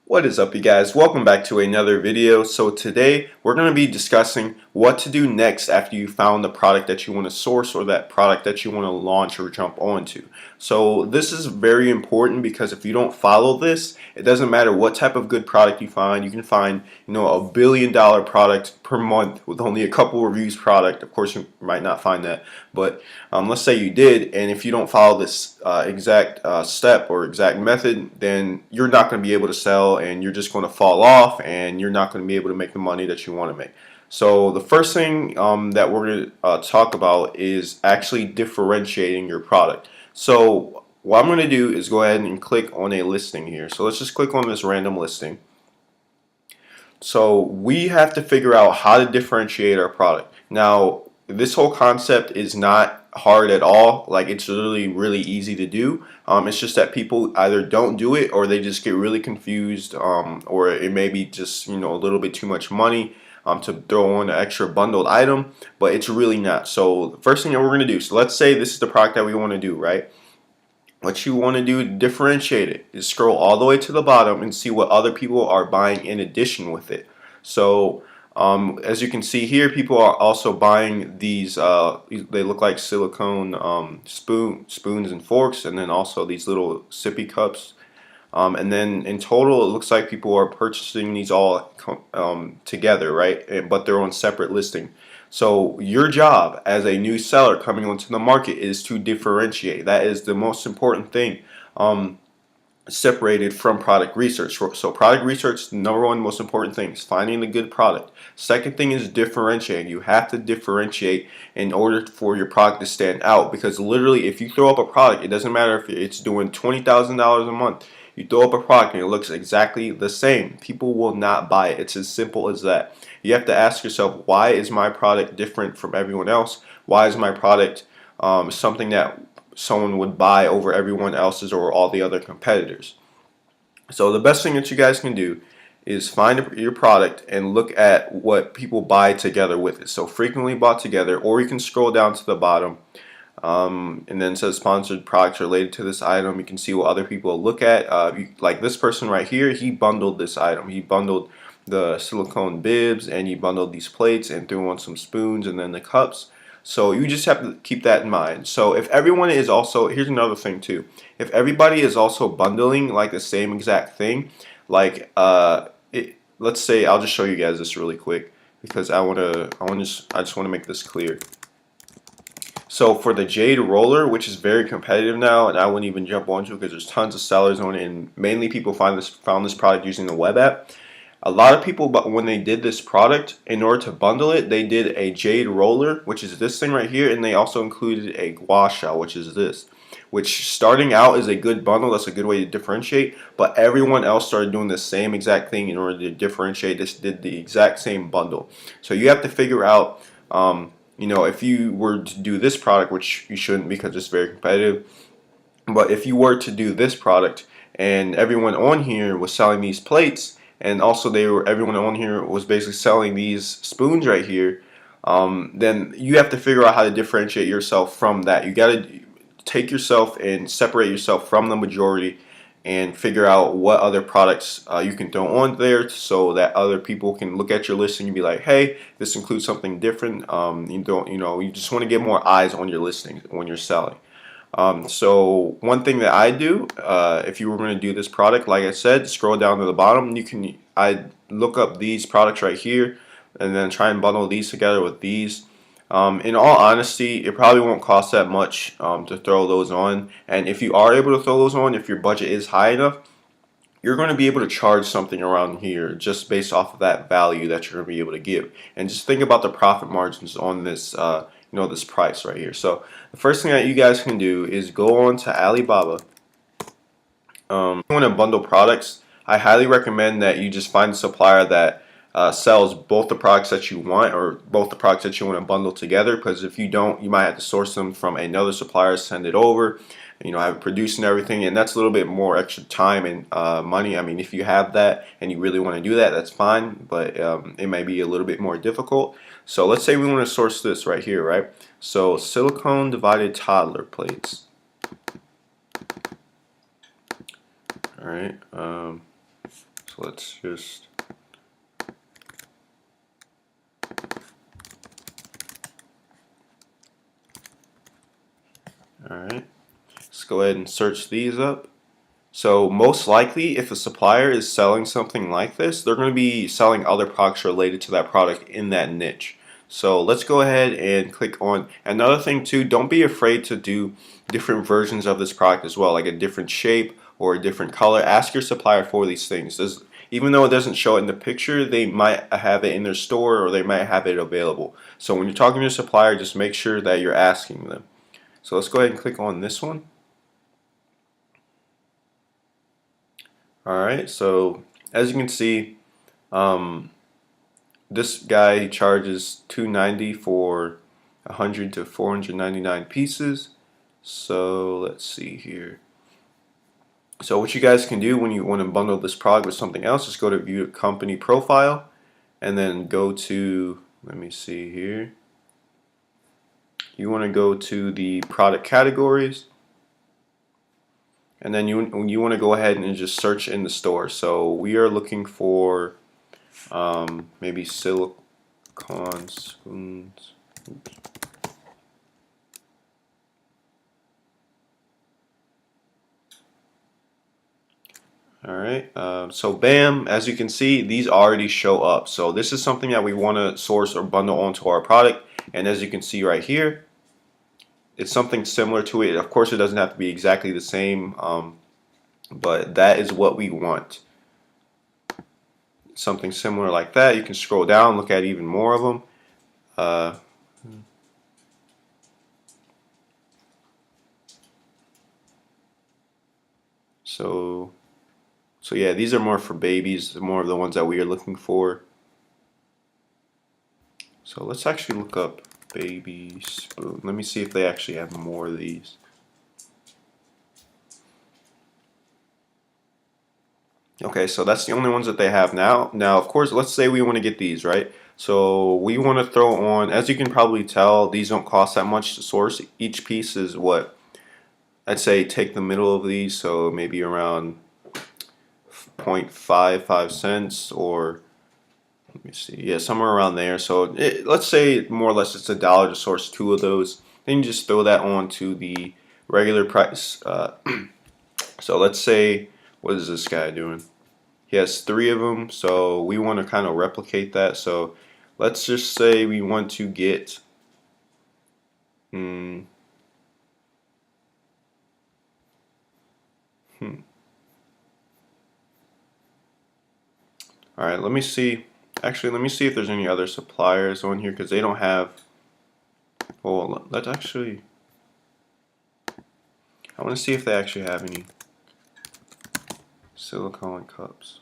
What is up, you guys? Welcome back to another video. So today we're going to be discussing what to do next after you found the product that you want to source or that product that you want to launch or jump onto. So this is very important because if you don't follow this, it doesn't matter what type of good product you find. You can find, $1 billion product per month with only a couple reviews product. Of course, you might not find that, but let's say you did, and if you don't follow this exact step or exact method, then you're not going to be able to sell, and you're just going to fall off, and you're not going to be able to make the money that you want to make. So the first thing that we're going to talk about is actually differentiating your product. So what I'm going to do is go ahead and click on a listing here. So let's just click on this random listing. So we have to figure out how to differentiate our product. Now, this whole concept is not hard at all. Like, it's really easy to do. It's just that people either don't do it, or they just get really confused, or it may be just a little bit too much money to throw on an extra bundled item, but it's really not. So the first thing that we're going to do, so let's say this is the product that we want to do, right? What you want to do to differentiate it is scroll all the way to the bottom and see what other people are buying in addition with it. So as you can see here, people are also buying these, they look like silicone spoons and forks, and then also these little sippy cups. And then in total, it looks like people are purchasing these all together, right? But they're on separate listing. So your job as a new seller coming onto the market is to differentiate. That is the most important thing. Separated from product research. So product research, number one most important thing is finding a good product. Second thing is differentiating. You have to differentiate in order for your product to stand out, because literally if you throw up a product, it doesn't matter if it's doing $20,000 a month. You throw up a product and it looks exactly the same, people will not buy it. It's as simple as that. You have to ask yourself, why is my product different from everyone else? Why is my product something that someone would buy over everyone else's or all the other competitors? So the best thing that you guys can do is find your product and look at what people buy together with it. So frequently bought together, or you can scroll down to the bottom and then it says sponsored products related to this item. You can see what other people look at. Like this person right here, he bundled this item. He bundled the silicone bibs, and he bundled these plates and threw on some spoons and then the cups. So you just have to keep that in mind. So if everyone is also, here's another thing too, if everybody is also bundling like the same exact thing, like let's say, I'll just show you guys this really quick because I just want to make this clear. So for the Jade roller, which is very competitive now, and I wouldn't even jump onto it because there's tons of sellers on it, and mainly people found this product using the web app. A lot of people, but when they did this product, in order to bundle it, they did a Jade roller, which is this thing right here, and they also included a gua sha, which is this. Which, starting out, is a good bundle. That's a good way to differentiate. But everyone else started doing the same exact thing in order to differentiate. This did the exact same bundle. So you have to figure out, if you were to do this product, which you shouldn't because it's very competitive. But if you were to do this product and everyone on here was selling these plates, and also everyone on here was basically selling these spoons right here, then you have to figure out how to differentiate yourself from that. You got to take yourself and separate yourself from the majority and figure out what other products you can throw on there so that other people can look at your listing and be like, hey, this includes something different. You just want to get more eyes on your listing when you're selling. So one thing that I do, if you were going to do this product, like I said, scroll down to the bottom. I look up these products right here, and then try and bundle these together with these. In all honesty, it probably won't cost that much to throw those on. And if you are able to throw those on, if your budget is high enough, you're going to be able to charge something around here just based off of that value that you're going to be able to give. And just think about the profit margins on this, this price right here. So the first thing that you guys can do is go on to Alibaba. If you want to bundle products, I highly recommend that you just find a supplier that sells both the products that you want, or both the products that you want to bundle together, because if you don't, you might have to source them from another supplier, send it over, have it produced and everything, and that's a little bit more extra time and money. I mean, if you have that and you really want to do that, that's fine, but it may be a little bit more difficult. So let's say we want to source this right here, right? So silicone divided toddler plates. All right. So So let's just alright. Let's go ahead and search these up. So most likely, if a supplier is selling something like this, they're going to be selling other products related to that product in that niche. So let's go ahead and click on another thing too. Don't be afraid to do different versions of this product as well, like a different shape or a different color. Ask your supplier for these things. Even though it doesn't show it in the picture, they might have it in their store or they might have it available. So when you're talking to your supplier, just make sure that you're asking them. So let's go ahead and click on this one. Alright, so as you can see, this guy charges $2.90 for 100 to 499 pieces. So let's see here. So what you guys can do when you want to bundle this product with something else is go to view company profile and then go to, let me see here. You want to go to the product categories. And then you want to go ahead and just search in the store. So we are looking for maybe silicone spoons. Oops. Alright, so bam, as you can see, these already show up. So this is something that we want to source or bundle onto our product. And as you can see right here, it's something similar to it. Of course, it doesn't have to be exactly the same, but that is what we want. Something similar like that. You can scroll down, look at even more of them. So yeah, these are more for babies, more of the ones that we are looking for. So let's actually look up baby spoon. Let me see if they actually have more of these. Okay, so that's the only ones that they have now. Now, of course, let's say we want to get these, right? So we want to throw on, as you can probably tell, these don't cost that much to source. Each piece is what? I'd say take the middle of these, so maybe around 0.55 cents or let me see, yeah, somewhere around there. So let's say more or less it's $1 to source 2 of those. Then you just throw that on to the regular price. So let's say, what is this guy doing? He has 3 of them, so we want to kind of replicate that. So let's just say we want to get hmm, all right, let me see. Actually, let me see if there's any other suppliers on here because they don't have. Well, let's actually. I want to see if they actually have any silicone cups.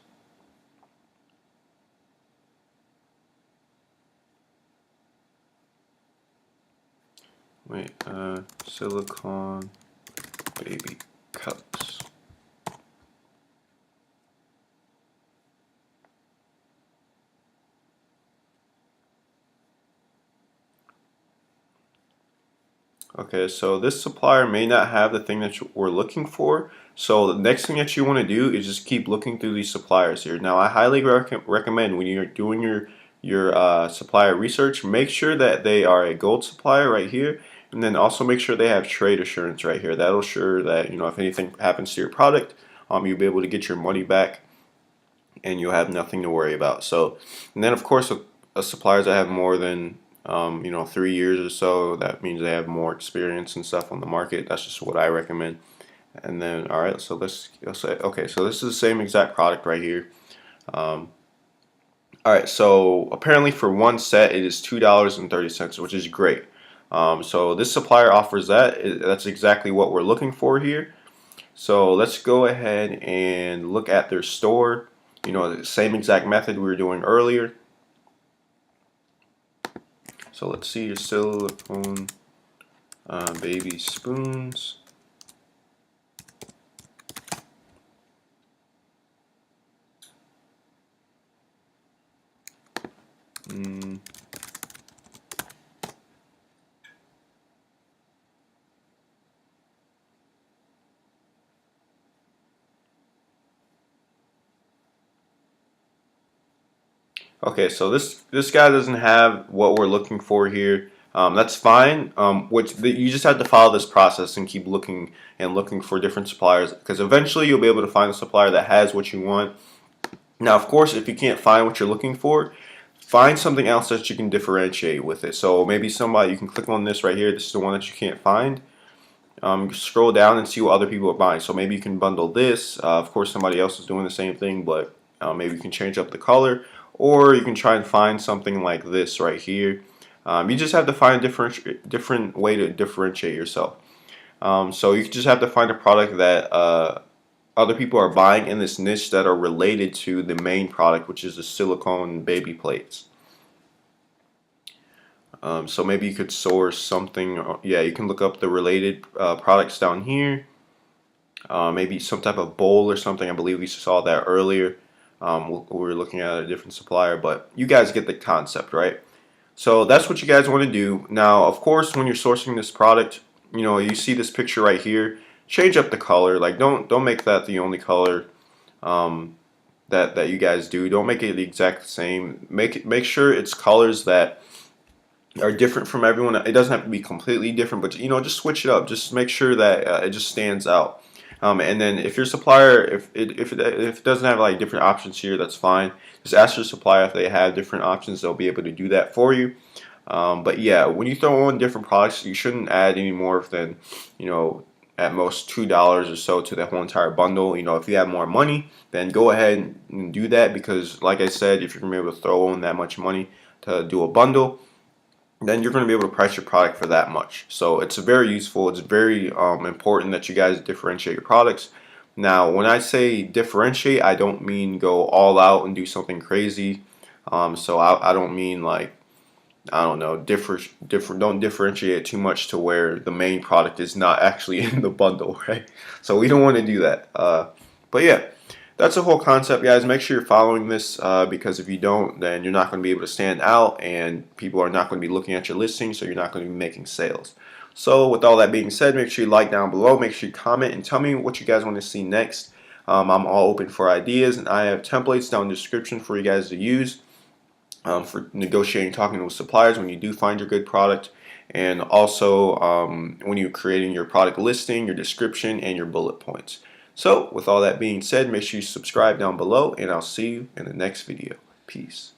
Wait, silicone baby cups. Okay, so this supplier may not have the thing that we're looking for. So the next thing that you want to do is just keep looking through these suppliers here. Now, I highly recommend when you're doing your supplier research, make sure that they are a gold supplier right here, and then also make sure they have trade assurance right here. That'll ensure that if anything happens to your product, you'll be able to get your money back, and you'll have nothing to worry about. So, and then of course, suppliers that have more than 3 years or so, that means they have more experience and stuff on the market. That's just what I recommend. And then, all right, so let's say, okay, so this is the same exact product right here. All right, so apparently for one set, it is $2.30, which is great. So this supplier offers that. That's exactly what we're looking for here. So let's go ahead and look at their store. The same exact method we were doing earlier. So let's see your silicone baby spoons. Okay, so this guy doesn't have what we're looking for here. That's fine. You just have to follow this process and keep looking and looking for different suppliers, because eventually you'll be able to find a supplier that has what you want. Now, of course, if you can't find what you're looking for, find something else that you can differentiate with it. So maybe somebody, you can click on this right here. This is the one that you can't find. Scroll down and see what other people are buying. So maybe you can bundle this. Of course, somebody else is doing the same thing, but maybe you can change up the color, or you can try and find something like this right here. You just have to find a different way to differentiate yourself. So you just have to find a product that other people are buying in this niche that are related to the main product, which is the silicone baby plates. So maybe you could source something. Yeah, you can look up the related products down here. Maybe some type of bowl or something. I believe we saw that earlier. We were looking at a different supplier, but you guys get the concept, right? So that's what you guys want to do. Now, of course, when you're sourcing this product, you see this picture right here. Change up the color. Like, don't make that the only color that you guys do. Don't make it the exact same. Make sure it's colors that are different from everyone. It doesn't have to be completely different, but just switch it up. Just make sure that it just stands out. And then if your supplier, if it doesn't have like different options here, that's fine. Just ask your supplier if they have different options. They'll be able to do that for you. But yeah, when you throw on different products, you shouldn't add any more than at most $2 or so to the whole entire bundle. If you have more money, then go ahead and do that, because like I said, if you're gonna be able to throw on that much money to do a bundle, then you're going to be able to price your product for that much. So it's very useful. It's very important that you guys differentiate your products. Now, when I say differentiate, I don't mean go all out and do something crazy. So I don't mean like, I don't know, don't differentiate too much to where the main product is not actually in the bundle, right? So we don't want to do that. But yeah, that's the whole concept, guys. Make sure you're following this, because if you don't, then you're not going to be able to stand out, and people are not going to be looking at your listing, so you're not going to be making sales. So with all that being said, make sure you like down below, make sure you comment and tell me what you guys want to see next. I'm all open for ideas, and I have templates down in the description for you guys to use for negotiating, talking with suppliers when you do find your good product, and also when you're creating your product listing, your description, and your bullet points. So with all that being said, make sure you subscribe down below, and I'll see you in the next video. Peace.